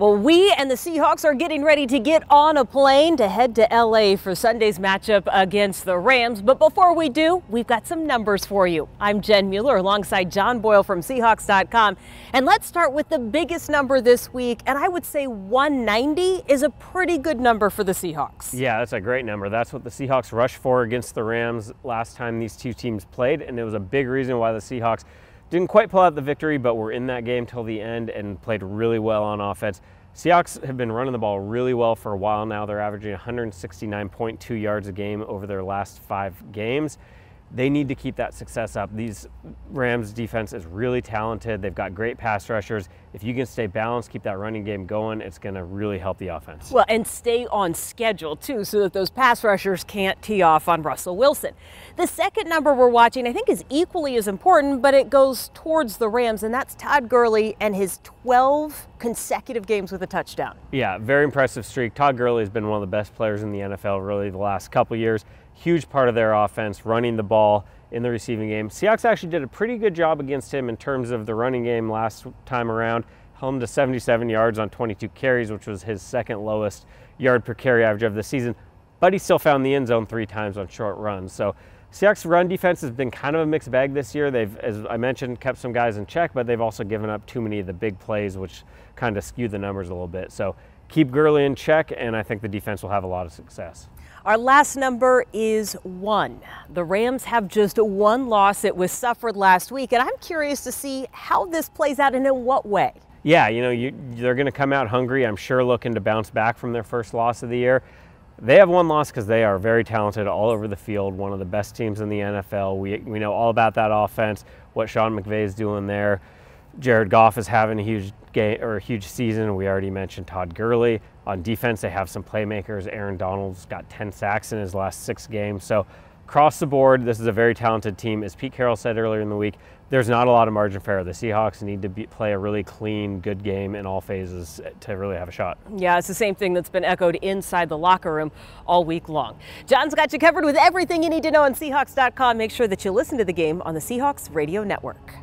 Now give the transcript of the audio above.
Well, we and the Seahawks are getting ready to get on a plane to head to LA for Sunday's matchup against the Rams. But before we do, we've got some numbers for you. I'm Jen Mueller alongside John Boyle from Seahawks.com. And let's start with the biggest number this week. And I would say 190 is a pretty good number for the Seahawks. Yeah, that's a great number. That's what the Seahawks rushed for against the Rams last time these two teams played. And it was a big reason why the Seahawks didn't quite pull out the victory, but were in that game till the end and played really well on offense. Seahawks have been running the ball really well for a while now. They're averaging 169.2 yards a game over their last 5 games. They need to keep that success up. These Rams defense is really talented. They've got great pass rushers. If you can stay balanced, keep that running game going, it's going to really help the offense. Well, and stay on schedule too, so that those pass rushers can't tee off on Russell Wilson. The second number we're watching, I think, is equally as important, but it goes towards the Rams, and that's Todd Gurley and his 12 consecutive games with a touchdown. Yeah, very impressive streak. Todd Gurley has been one of the best players in the NFL really the last couple years. Huge part of their offense, running the ball in the receiving game. Seahawks actually did a pretty good job against him in terms of the running game last time around. Held him to 77 yards on 22 carries, which was his second lowest yard per carry average of the season. But he still found the end zone 3 times on short runs. So Seahawks' run defense has been kind of a mixed bag this year. They've, as I mentioned, kept some guys in check, but they've also given up too many of the big plays, which kind of skewed the numbers a little bit. So keep Gurley in check, and I think the defense will have a lot of success. Our last number is 1. The Rams have just one loss. It was suffered last week, and I'm curious to see how this plays out and in what way. Yeah, you know, they're going to come out hungry, I'm sure, looking to bounce back from their first loss of the year. They have one loss because they are very talented all over the field, one of the best teams in the NFL. We know all about that offense, what Sean McVay is doing there. Jared Goff is having a huge game or a huge season. We already mentioned Todd Gurley. On defense, they have some playmakers. Aaron Donald's got 10 sacks in his last 6 games. So across the board, this is a very talented team. As Pete Carroll said earlier in the week, there's not a lot of margin for error. The Seahawks need to play a really clean, good game in all phases to really have a shot. Yeah, it's the same thing that's been echoed inside the locker room all week long. John's got you covered with everything you need to know on Seahawks.com. Make sure that you listen to the game on the Seahawks Radio Network.